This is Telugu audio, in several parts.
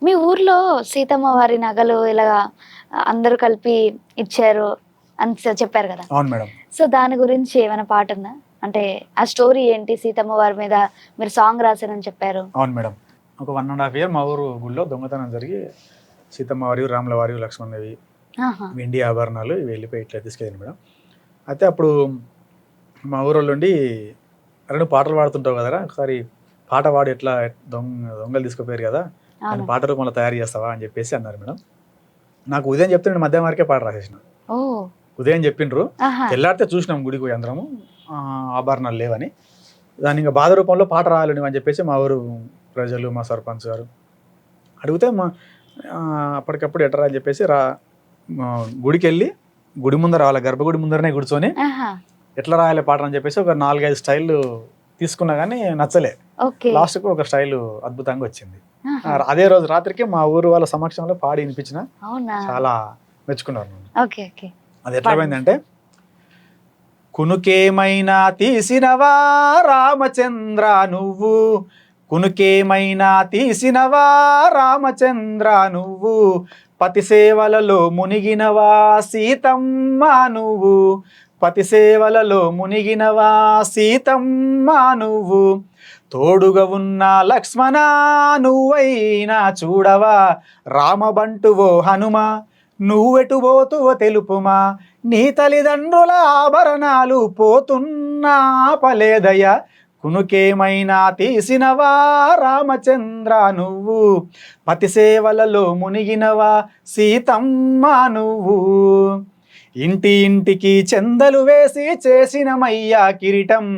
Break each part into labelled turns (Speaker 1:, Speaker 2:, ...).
Speaker 1: మీ ఊర్లో సీతమ్మ వారి నగలు ఇలాగా అందరూ కలిపి ఇచ్చారు అని చెప్పారు కదా!
Speaker 2: అవును మేడం.
Speaker 1: సో, దాని గురించి ఏమైనా పాటుందా? అంటే ఆ స్టోరీ ఏంటి? సీతమ్మ వారి మీద మీరు సాంగ్ రాసారని చెప్పారు.
Speaker 2: అవును మేడం. ఒక 1½ ఇయర్ మా ఊరు గుడిలో దొంగతనం జరిగి సీతమ్మ వారియు, రాముల వారియు, లక్ష్మణదేవి
Speaker 1: ఆహా!
Speaker 2: వెండి ఆభరణాలు ఇవి వెళ్ళిపోయి ఇట్లా తీసుకెళ్ళింది మేడం. అయితే అప్పుడు మా ఊరోళ్ళుండి, "అరే నువ్వు పాటలు పాడుతుంటావు కదరా, ఒకసారి పాట పాడి ఎట్లా దొంగలు తీసుకుపోయారు కదా, దాన్ని
Speaker 1: అవును.
Speaker 2: పాట రూపంలో తయారు చేస్తావా" అని చెప్పేసి అన్నారు మేడం. నాకు ఉదయం చెప్తే నేను మధ్యాహ్నం వరకే పాట రాసేసిన.
Speaker 1: ఓహ్!
Speaker 2: ఉదయం చెప్పిండ్రు,
Speaker 1: ఆహా!
Speaker 2: తెల్లారితే చూసినాం గుడికి పోయి అందరము ఆభరణాలు లేవని. దాన్ని ఇంకా బాధ రూపంలో పాట రాయాలి నువ్వు అని చెప్పేసి మా ఊరు ప్రజలు, మా సర్పంచ్ గారు అడిగితే అప్పటికప్పుడు ఎట్రా అని చెప్పేసి గుడికి వెళ్ళి గుడి ముందర రావాలి, గర్భగుడి ముందరనే కూర్చొని
Speaker 1: ఆహా!
Speaker 2: ఎట్లా రాయాలి పాట అని చెప్పేసి ఒక 4-5 స్టైళ్ళు తీసుకున్నా కానీ నచ్చలే.
Speaker 1: ఓకే.
Speaker 2: లాస్ట్కు ఒక స్టైలు అద్భుతంగా వచ్చింది.
Speaker 1: ఆహా!
Speaker 2: అదే రోజు రాత్రికి మా ఊరు వాళ్ళ సమక్షంలో పాడి వినిపించిన,
Speaker 1: అవునా?
Speaker 2: చాలా మెచ్చుకున్నారు నన్ను.
Speaker 1: ఓకే. ఓకే.
Speaker 2: అది ఎట్లా పోయిందంటే, కునుకేమైనా తీసినవా రామచంద్ర నువ్వు, కునుకేమైనా తీసినవా రామచంద్ర నువ్వు, పతి సేవలలో మునిగినవా సీతమ్మ నువ్వు, పతి సేవలలో మునిగినవా సీతమ్మ నువ్వు, తోడుగా ఉన్న లక్ష్మణ నువ్వైనా చూడవా, రామబంటువో హనుమ నువ్వెటు పోతువో తెలుపుమా, నీ తల్లిదండ్రుల ఆభరణాలు పోతున్నా పలేదయ, కునుకేమైనా తీసినవా రామచంద్ర నువ్వు, పతి సేవలలో మునిగినవా సీతమ్మ నువ్వు, ఇంటి ఇంటికి చెందలు వేసి చేసినమయ్యా కిరీటం,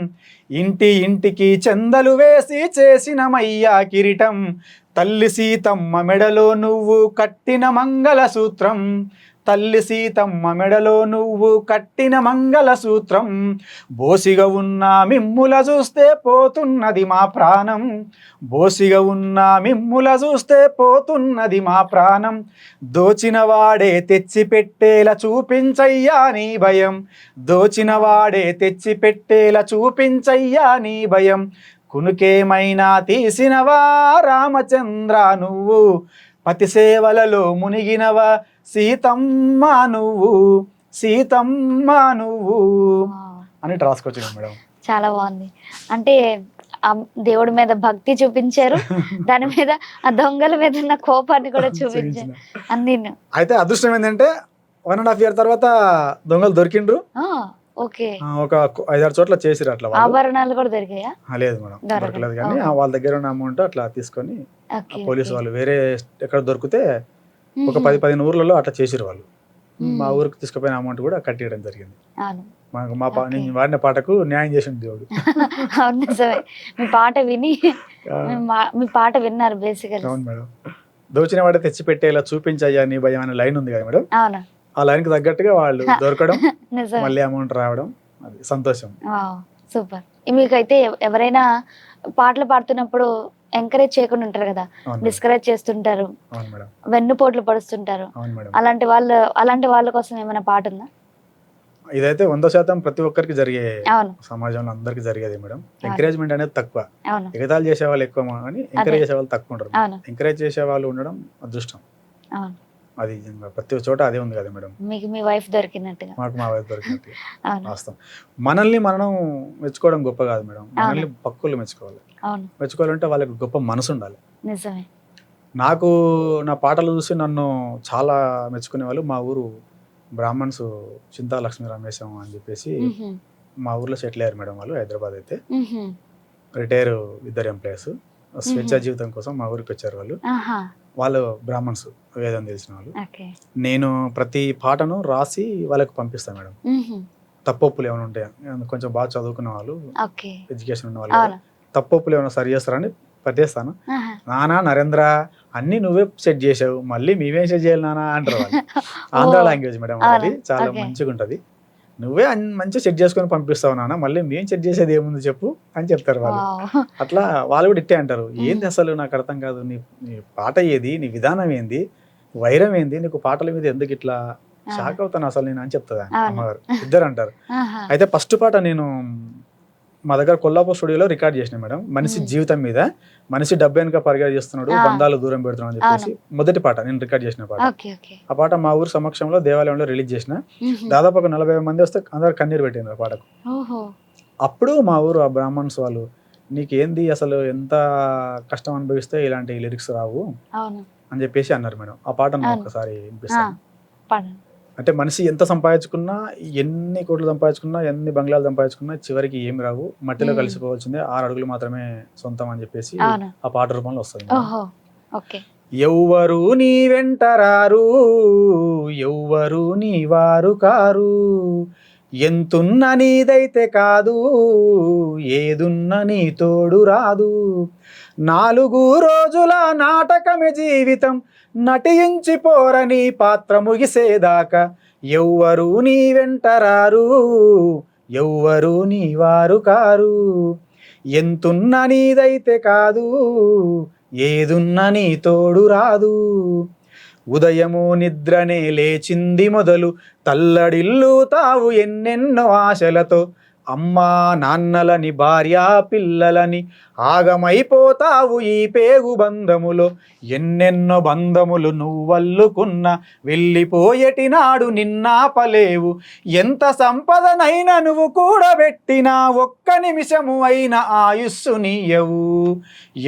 Speaker 2: ఇంటి ఇంటికి చెందలు వేసి చేసినమయ్యా కిరీటం, తల్లి సీతమ్మ మెడలో నువ్వు కట్టిన మంగళసూత్రం, తల్లి సీతమ్మ మెడలో నువ్వు కట్టిన మంగళసూత్రం, బోసిగా ఉన్న మిమ్ముల చూస్తే పోతున్నది మా ప్రాణం, బోసిగా ఉన్న మిమ్ముల చూస్తే పోతున్నది మా ప్రాణం, దోచిన వాడే తెచ్చి పెట్టేలా చూపించయ్యా నీ భయం, దోచిన వాడే తెచ్చి పెట్టేలా చూపించయ్యా నీ భయం, కునుకేమైనా తీసినవా రామచంద్ర నువ్వు, పతి సేవలలో మునిగినవా సీతమ్మ నువ్వు, సీతమ్మ నువ్వు
Speaker 1: వావ్!
Speaker 2: అని రాసుకొచ్చాను మేడం.
Speaker 1: చాలా బాగుంది. అంటే దేవుడి మీద భక్తి చూపించారు. దాని మీద ఆ దొంగల మీద ఉన్న కోపాన్ని కూడా చూపించారు.
Speaker 2: చూపించిన.
Speaker 1: అన్నీను.
Speaker 2: అయితే అదృష్టం ఏంటంటే 1½ ఇయర్ తర్వాత దొంగలు దొరికిండ్రు.
Speaker 1: ఆ! ఓకే.
Speaker 2: ఒక 5-6 చోట్ల చేసిరు అట్లా వాళ్ళు.
Speaker 1: ఆభరణాలు కూడా దొరికాయా?
Speaker 2: లేదు మేడం, దొరకలేదు కానీ
Speaker 1: ఓహో!
Speaker 2: వాళ్ళ దగ్గర ఉన్న అమౌంట్ అట్లా తీసుకొని
Speaker 1: ఓకే.
Speaker 2: Police
Speaker 1: okay.
Speaker 2: వాళ్ళు వేరే ఎక్కడ దొరికితే ఒక
Speaker 1: హుహు.
Speaker 2: 10-15 ఊర్లలో అట్లా చేసిరు వాళ్ళు. మా
Speaker 1: హ్మ్.
Speaker 2: ఊరికి తీసుకుపోయిన అమౌంట్ కూడా కట్టియడం జరిగింది.
Speaker 1: అవును.
Speaker 2: మాకు
Speaker 1: ఓకే.
Speaker 2: నేను వాడిన పాటకు న్యాయం చేసిండు దేవుడు.
Speaker 1: అవును. నిజమే. మీ పాట విని
Speaker 2: ఆ,
Speaker 1: మీ పాట విన్నారు బేసికల్లీ.
Speaker 2: అవును మేడం. దోచిన వాడే తెచ్చి పెట్టేలా చూపించయ్యా నీ భయం అనే లైన్ ఉంది కదా మేడం.
Speaker 1: అవును.
Speaker 2: ఆ లైన్కి తగ్గట్టుగా వాళ్ళు దొరకడం,
Speaker 1: నిజమే.
Speaker 2: మళ్ళీ అమౌంట్ రావడం, అది సంతోషం.
Speaker 1: వావ్! సూపర్. మీకైతే ఎవరైనా పాటలు పాడుతున్నప్పుడు ఎంకరేజ్ చేయకుండా ఉంటారు కదా!
Speaker 2: అవును మేడం.
Speaker 1: డిస్కరేజ్ చేస్తుంటారు.
Speaker 2: అవును మేడం.
Speaker 1: వెన్నుపోట్లు పొడుస్తుంటారు.
Speaker 2: అవును మేడం.
Speaker 1: అలాంటి వాళ్ళ కోసం ఏమైనా పాటుందా?
Speaker 2: ఇదైతే 100% ప్రతి ఒక్కరికి జరిగే,
Speaker 1: అవును.
Speaker 2: సమాజంలో అందరికి జరిగేది మేడం.
Speaker 1: అవును.
Speaker 2: ఎంకరేజ్మెంట్ అనేది తక్కువ,
Speaker 1: అవును.
Speaker 2: ఎగతాళి చేసే వాళ్ళు ఎక్కువ కానీ
Speaker 1: అదే.
Speaker 2: ఎంకరేజ్ చేసే వాళ్ళు తక్కువ ఉంటారు.
Speaker 1: అవును.
Speaker 2: ఎంకరేజ్ చేసే వాళ్ళు ఉండడం అదృష్టం.
Speaker 1: అవును.
Speaker 2: అది ప్రతి చోట అదే ఉంది కదా మేడం.
Speaker 1: మీకు మీ వైఫ్ దొరికినట్టుగా.
Speaker 2: మాకు మా వైపు దొరికినట్టు
Speaker 1: అవును.
Speaker 2: వాస్తవం. మనల్ని మనం మెచ్చుకోవడం గొప్ప కాదు మేడం, మనల్ని
Speaker 1: అవును.
Speaker 2: పక్కులు మెచ్చుకోవాలి.
Speaker 1: అవును.
Speaker 2: మెచ్చుకోవాలంటే వాళ్ళకి గొప్ప మనసు ఉండాలి.
Speaker 1: నిజమే.
Speaker 2: నాకు నా పాటలు చూసి నన్ను చాలా మెచ్చుకునే వాళ్ళు మా ఊరు బ్రాహ్మణ్స్, చింతా లక్ష్మీ రమేశం అని చెప్పేసి
Speaker 1: హుహు.
Speaker 2: మా ఊర్లో సెటిల్ అయ్యారు మేడం. వాళ్ళు హైదరాబాద్ అయితే
Speaker 1: హుహు.
Speaker 2: Retire 2 employees. స్వేచ్ఛ
Speaker 1: హుహు.
Speaker 2: జీవితం కోసం మా ఊరికి వచ్చారు వాళ్ళు.
Speaker 1: ఆహా!
Speaker 2: వాళ్ళు బ్రాహ్మణ్స్, వేదం తెలిసిన వాళ్ళు.
Speaker 1: ఓకే.
Speaker 2: నేను ప్రతి పాటను రాసి వాళ్ళకి పంపిస్తాను మేడం.
Speaker 1: హుహు.
Speaker 2: తప్పొప్పులు ఏమైనా ఉంటాయి, కొంచెం బాగా చదువుకున్న వాళ్ళు,
Speaker 1: ఓకే.
Speaker 2: ఎడ్యుకేషన్ ఉన్న వాళ్ళు కదా,
Speaker 1: అవును.
Speaker 2: తప్పొప్పులు ఏమైనా సరి చేస్తారని పట్టేస్తాను.
Speaker 1: ఆహా!
Speaker 2: నానా నరేంద్ర అన్నీ నువ్వే సెట్ చేసావు, మళ్ళీ మేమేం సెట్ చేయాలి నానా అంటారు వాళ్ళు. ఆంధ్ర
Speaker 1: ఓహ్!
Speaker 2: లాంగ్వేజ్ మేడం వాళ్ళది,
Speaker 1: అవునా?
Speaker 2: చాలా
Speaker 1: ఓకే.
Speaker 2: మంచిగా ఉంటుంది. నువ్వే మంచిగా సెట్ చేసుకొని పంపిస్తావు నాన్న, మళ్ళీ మేము సెట్ చేసేది ఏముంది చెప్పు అని చెప్తారు వాళ్ళు.
Speaker 1: వావ్!
Speaker 2: అట్లా వాళ్ళు కూడా ఇట్టే అంటారు, ఏంది
Speaker 1: హ్మ్.
Speaker 2: అసలు నాకు అర్థం కాదు, నీ నీ పాట ఏది, నీ విధానం ఏంది, వైరం ఏంది, నీకు పాటల మీద ఎందుకు ఇట్లా
Speaker 1: ఆ!
Speaker 2: షాక్ అవుతాను అసలు నేను అని చెప్తుంది
Speaker 1: అవును.
Speaker 2: అమ్మగారు. ఇద్దరు అంటారు.
Speaker 1: ఆహా!
Speaker 2: అయితే ఫస్ట్ పాట నేను మా దగ్గర కొల్లాపూర్ స్టూడియోలో రికార్డ్ చేసిన మేడం. మనిషి జీవితం మీద, మనిషి డబ్బు వెనుక పరిగె చేస్తున్నాడు, బంధాలు దూరం పెడుతున్నాడు అని చెప్పేసి మొదటి పాట నేను రికార్డ్ చేసిన పాట. ఆ పాట మా ఊరు సమక్షంలో దేవాలయంలో రిలీజ్ చేసిన. దాదాపు ఒక 40 మంది వస్తే అందరు కన్నీరు పెట్టింది ఆ పాటకు. అప్పుడు మా ఊరు ఆ బ్రాహ్మణ్స్ వాళ్ళు, నీకేంది అసలు, ఎంత కష్టం అనుభవిస్తే ఇలాంటి లిరిక్స్ రావు అని చెప్పేసి అన్నారు మేడం. ఆ పాటను ఒకసారి వినిపిస్తాను. అంటే మనిషి ఎంత సంపాదించుకున్నా, ఎన్ని కోట్లు సంపాదించుకున్నా, ఎన్ని బంగ్లాలు సంపాదించుకున్నా చివరికి ఏమి రావు, మట్టిలో కలిసిపోవాల్సిందే, 6 అడుగులు మాత్రమే సొంతం అని చెప్పేసి ఆ పాట రూపంలో వస్తుంది. ఎవ్వరు నీ వెంటరారు, ఎవ్వరు నీ వారు కారు, ఎంతున్న నీదైతే కాదు, ఏదున్న నీ తోడు రాదు, 4 రోజుల నాటకమే జీవితం, నటించిపోరని పాత్ర ముగిసేదాకా, ఎవ్వరు నీ వెంటరారు, ఎవ్వరు నీ వారు కారు, ఎంతున్న నీదైతే కాదు, ఏదున్న నీ తోడు రాదు, ఉదయము నిద్రనే లేచింది మొదలు, తల్లడిల్లు తావు ఎన్నెన్నో ఆశలతో, అమ్మా నాన్నలని భార్యా పిల్లలని ఆగమైపోతావు ఈ పేగు బంధములో, ఎన్నెన్నో బంధములు నువ్వల్లుకున్న, వెళ్ళిపోయేటి నాడు నిన్నాపలేవు, ఎంత సంపదనైనా నువ్వు కూడబెట్టినా, ఒక్క నిమిషము అయిన ఆయుస్సు నీయవు,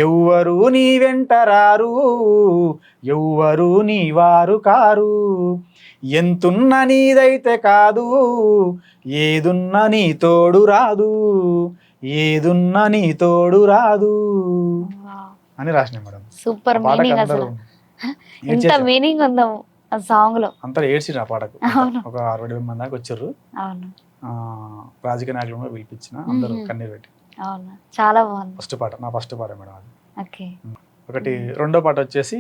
Speaker 2: ఎవ్వరు నీ వెంటరారు, ఎవ్వరు నీ వారు కారు, ఎంతున్న నీదైతే కాదు, ఏదున్న నీ తోడు రాదు, ఏదున్న నీ తోడు రాదు అని రాసిన మేడం.
Speaker 1: సూపర్ మీనింగ్, అసలు ఎంత మీనింగ్ ఉందో ఆ సాంగ్ లో.
Speaker 2: అంతా ఏడ్చిరు ఆ పాటకు. ఒక 60 మంది దాకా వచ్చారు. రాజకీయ నాయకులు పిలిపించిన, అందరూ కన్నీరు పెట్టి.
Speaker 1: చాలా బాగుంది.
Speaker 2: ఫస్ట్ పాట, నా ఫస్ట్ పాట మేడం అది. ఒకటి. రెండో పాట వచ్చేసి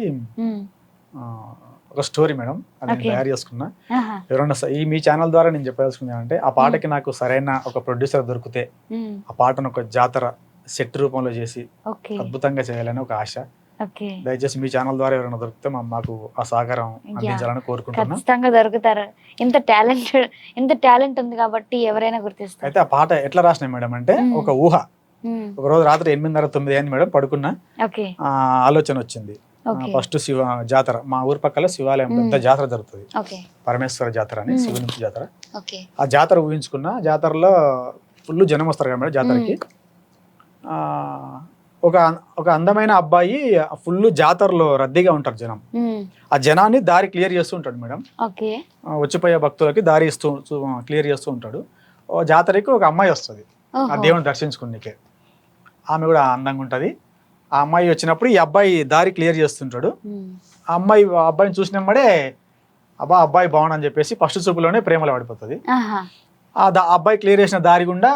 Speaker 2: ఒక స్టోరీ మేడం, అది నేను తయారు చేసుకున్నా. ఎవరన్నా ఈ మీ ఛానల్ ద్వారా నేను చెప్పాల్సుకున్నా అంటే, ఆ పాటకి నాకు సరైన ఒక ప్రొడ్యూసర్ దొరికితే ఆ పాటను ఒక జాతర సెట్ రూపంలో చేసి అద్భుతంగా చేయాలని ఒక ఆశ. దయచేసి మీ ఛానల్ ద్వారా ఎవరైనా దొరికితే మాకు ఆ సహకారం అందించాలని కోరుకుంటున్నాను.
Speaker 1: ఖచ్చితంగా దొరుకుతారు. ఇంత టాలెంట్ ఉంది కాబట్టి ఎవరైనా గుర్తిస్తారు.
Speaker 2: అయితే ఆ పాట ఎట్లా రాసినా మేడం అంటే, ఒక ఊహ. ఒక రోజు రాత్రి 8:30-9 అయింది మేడం, పడుకున్నా. ఆలోచన వచ్చింది. ఫస్ట్ శివ జాతర, మా ఊరు పక్కల శివాలయం పెద్ద జాతర జరుగుతుంది, పరమేశ్వర జాతర అని, శివుని జాతర. ఆ జాతర ఊహించుకున్న, జాతరలో ఫుల్ జనం వస్తారు కదా మేడం జాతరకి. ఒక అందమైన అబ్బాయి ఫుల్ జాతరలో రద్దీగా ఉంటారు జనం. ఆ జనాన్ని దారి క్లియర్ చేస్తూ ఉంటాడు మేడం. వచ్చిపోయే భక్తులకి దారి క్లియర్ చేస్తూ ఉంటాడు. జాతరకి ఒక అమ్మాయి వస్తుంది ఆ దేవుని దర్శించుకునేకే. ఆమె కూడా అందంగా ఉంటది. ఆ అమ్మాయి వచ్చినప్పుడు ఈ అబ్బాయి దారి క్లియర్ చేస్తుంటాడు. ఆ అబ్బాయిని చూసినప్పుడే అబ్బాయి బాగుండని చెప్పేసి ఫస్ట్ చూపులోనే ప్రేమలో పడిపోతుంది. ఆ అబ్బాయి క్లియర్ చేసిన దారి గుండా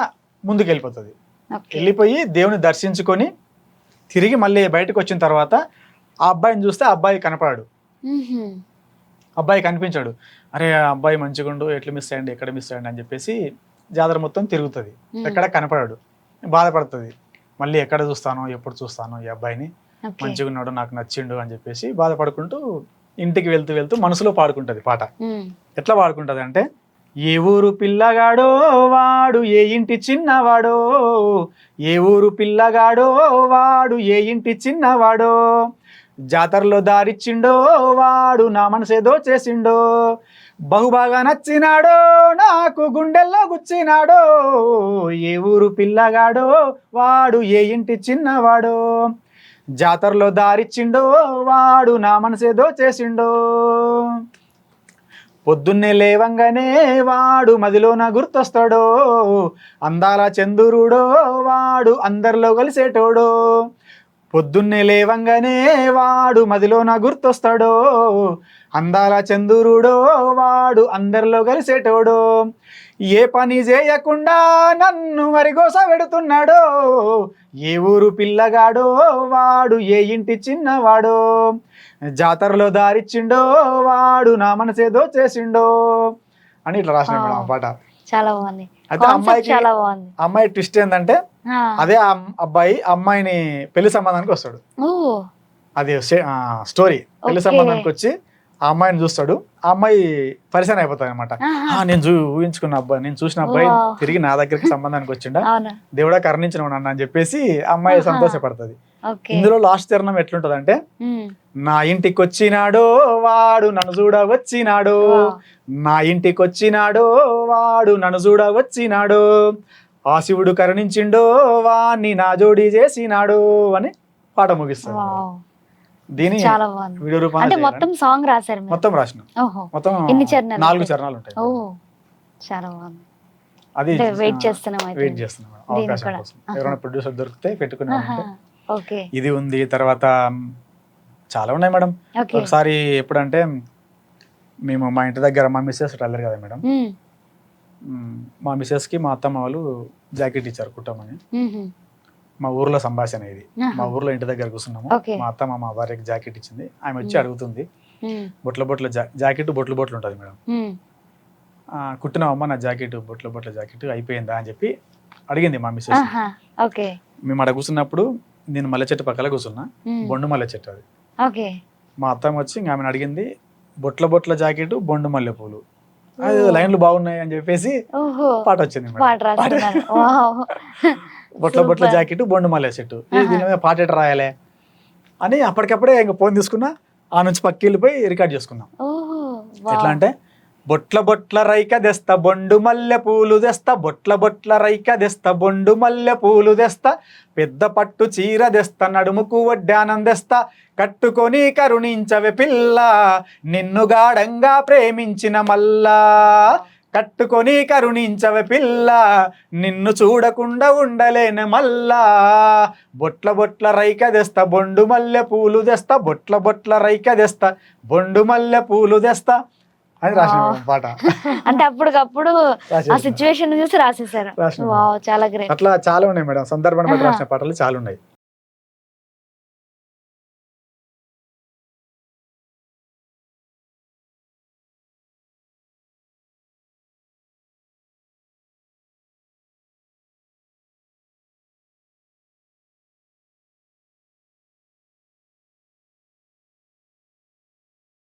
Speaker 2: ముందుకు వెళ్ళిపోతుంది. వెళ్ళిపోయి దేవుని దర్శించుకొని తిరిగి మళ్ళీ బయటకు వచ్చిన తర్వాత ఆ అబ్బాయిని చూస్తే ఆ అబ్బాయి కనపడాడు, అబ్బాయి కనిపించాడు. అరే అబ్బాయి మంచిగుండు, ఎట్లా మిస్ అయ్యండి, ఎక్కడ మిస్ అయ్యండి అని చెప్పేసి జాతర మొత్తం తిరుగుతుంది. ఎక్కడ కనపడాడు, బాధపడుతుంది. మళ్ళీ ఎక్కడ చూస్తానో, ఎప్పుడు చూస్తానో ఈ అబ్బాయిని, మంచిగా ఉన్నాడు, నాకు నచ్చిండు అని చెప్పేసి బాధపడుకుంటూ ఇంటికి వెళ్తూ వెళ్తూ మనసులో పాడుకుంటది పాట. ఎట్లా పాడుకుంటది అంటే, ఏ ఊరు పిల్లగాడో వాడు, ఏ ఇంటి చిన్నవాడో, ఏ ఊరు పిల్లగాడో వాడు, ఏ ఇంటి చిన్నవాడో, జాతరలో దారిచ్చిండో వాడు, నా మనసేదో చేసిండో, బహుబాగా నచ్చినాడో, నాకు గుండెల్లో గుచ్చినాడో, ఏ ఊరు పిల్లగాడో వాడు, ఏ ఇంటి చిన్నవాడో, జాతరలో దారిచ్చిండో వాడు, నా మనసేదో చేసిండో, పొద్దున్నే లేవంగానే వాడు మదిలోన గుర్తొస్తాడో, అందాల చంద్రుడో వాడు, అందరిలో కలిసేటోడో, పొద్దున్నే లేవంగానే వాడు మదిలోన గుర్తొస్తాడో, అందాల చంద్రుడో వాడు, అందరిలో కలిసేటోడో, ఏ పని చేయకుండా నన్ను మరిగోస పెడుతున్నాడో, ఏ ఊరు పిల్లగాడో వాడు, ఏ ఇంటి చిన్నవాడో, జాతరలో దారిచ్చిండో వాడు, నా మనసేదో చేసిండో అని ఇట్లా రాసిన మేడం పాట.
Speaker 1: చాలా బాగుంది.
Speaker 2: అయితే అమ్మాయి ట్విస్ట్ ఏంటంటే, అదే అబ్బాయి అమ్మాయిని పెళ్లి సంబంధానికి వస్తాడు. అది స్టోరీ. పెళ్లి సంబంధానికి వచ్చి ఆ అమ్మాయిని చూస్తాడు, ఆ అమ్మాయి పరిచయం అయిపోతాయి అనమాట. నేను ఊహించుకున్న అబ్బాయి, నేను చూసిన అబ్బాయి
Speaker 1: Wow.
Speaker 2: తిరిగి నా దగ్గరికి సంబంధానికి వచ్చిండా,
Speaker 1: అవును.
Speaker 2: దేవుడా కరుణించిన నన్ను అని చెప్పేసి అమ్మాయి సంతోషపడుతుంది.
Speaker 1: ఓకే.
Speaker 2: ఇందులో లాస్ట్ చరణం ఎట్లుంటది అంటే,
Speaker 1: ఉమ్.
Speaker 2: నా ఇంటికి వచ్చినాడో వాడు నన్ను చూడ వచ్చినాడో,
Speaker 1: Wow.
Speaker 2: నా ఇంటికి వచ్చినాడో వాడు నన్ను చూడ వచ్చినాడో, ఆ శివుడు కరుణించిండో వాణ్ణి నా జోడి చేసినాడు అని పాట ముగిస్తాడు.
Speaker 1: Wow.
Speaker 2: దీని
Speaker 1: చాలా బాగుంది.
Speaker 2: వీడియో
Speaker 1: అంటే
Speaker 2: రూపాన్ని
Speaker 1: మొత్తం సాంగ్ రాశారు మీరు?
Speaker 2: మొత్తం రాసిన,
Speaker 1: ఓహో.
Speaker 2: మొత్తం
Speaker 1: ఎన్ని చరణాలు
Speaker 2: 4
Speaker 1: ఉంటాయి?
Speaker 2: చరణాలు ఉంటాయి.
Speaker 1: ఓ చాలా బాగుంది.
Speaker 2: అది
Speaker 1: అంటే వెయిట్ చేస్తున్నాం అయితే.
Speaker 2: వెయిట్ చేస్తున్నాం మేడం, అవకాశం
Speaker 1: కూడా.
Speaker 2: కోసం. ఎవరైనా ప్రొడ్యూసర్ దొరికితే పెట్టుకునే
Speaker 1: ఆహా. ఓకే.
Speaker 2: ఇది ఉంది. తర్వాత చాలా ఉన్నాయి మేడం.
Speaker 1: ఓకే.
Speaker 2: ఒకసారి ఎప్పుడంటే మేము మా ఇంటి దగ్గర మా మిస్సెస్ టైలర్ కదా మేడం,
Speaker 1: ఉమ్.
Speaker 2: మా మిస్సెస్కి మా అత్తమ్మ వాళ్ళు జాకెట్ ఇచ్చారు కుట్టమని.
Speaker 1: ఉహు.
Speaker 2: మా ఊర్లో సంభాషణ ఇది.
Speaker 1: ఆహా.
Speaker 2: మా ఊర్లో ఇంటి దగ్గర కూర్చున్నాము,
Speaker 1: ఓకే.
Speaker 2: మా అత్తమ్మ మా భార్యకి జాకెట్ ఇచ్చింది. ఆమె వచ్చి అడుగుతుంది,
Speaker 1: ఉమ్.
Speaker 2: బొట్ల జాకెట్ బొట్లు ఉంటుంది మేడం.
Speaker 1: ఉమ్.
Speaker 2: కుట్టినావమ్మ నా జాకెట్ బొట్ల జాకెట్ అయిపోయిందా అని చెప్పి అడిగింది మా మిస్సెస్.
Speaker 1: ఆహా. ఓకే.
Speaker 2: మేము అక్కడ కూర్చున్నప్పుడు నేను మల్లె చెట్టు పక్కన కూర్చున్నా,
Speaker 1: ఉమ్.
Speaker 2: బొండు మల్లె చెట్టు అది.
Speaker 1: ఓకే.
Speaker 2: మా అత్తమ్మ వచ్చి ఇంకా ఆమెను అడిగింది, బొట్ల జాకెట్ బొండు మల్లె పూలు, అది లైన్లు బాగున్నాయి అని చెప్పేసి
Speaker 1: ఓహో.
Speaker 2: పాట వచ్చింది మేడం.
Speaker 1: పాట రాస్తున్నారు. వావ్.
Speaker 2: బొట్ల జాకెట్ బొండు మల్లె చెట్టు, దీని మీద పాట ఎట్లా రాయాలి అని అప్పటికప్పుడే ఇంకా ఫోన్ తీసుకున్నా, ఆ నుంచి పక్కకి వెళ్ళిపోయి రికార్డ్ చేసుకున్నాం.
Speaker 1: ఓహో.
Speaker 2: ఎట్లా అంటే, బొట్ల రైక తెస్తా బొండు మల్లె పూలు తెస్తా, బొట్ల రైక తెస్తా బొండు మల్లె పూలు తెస్తా, పెద్ద పట్టు చీర తెస్తా నడుముకు వడ్డానం తెస్తా, కట్టుకొని కరుణించవే పిల్ల నిన్ను గాఢంగా ప్రేమించిన మల్లా, కట్టుకొని కరుణించవే పిల్ల నిన్ను చూడకుండా ఉండలేను మల్లా, బొట్ల రైక తెస్తా బొండు మల్లె పూలు తెస్తా, బొట్ల రైక తెస్తా బొండు మల్లె పూలు తెస్తా అని రాసిన పాట.
Speaker 1: అంటే అప్పటికప్పుడు ఆ సిచ్యువేషన్ చూసి రాసేసారు. వావ్ చాలా గ్రేట్.
Speaker 2: అట్లా చాలా ఉన్నాయి మేడం, సందర్భాన్ని బట్టి రాసిన పాటలు చాలా ఉన్నాయి.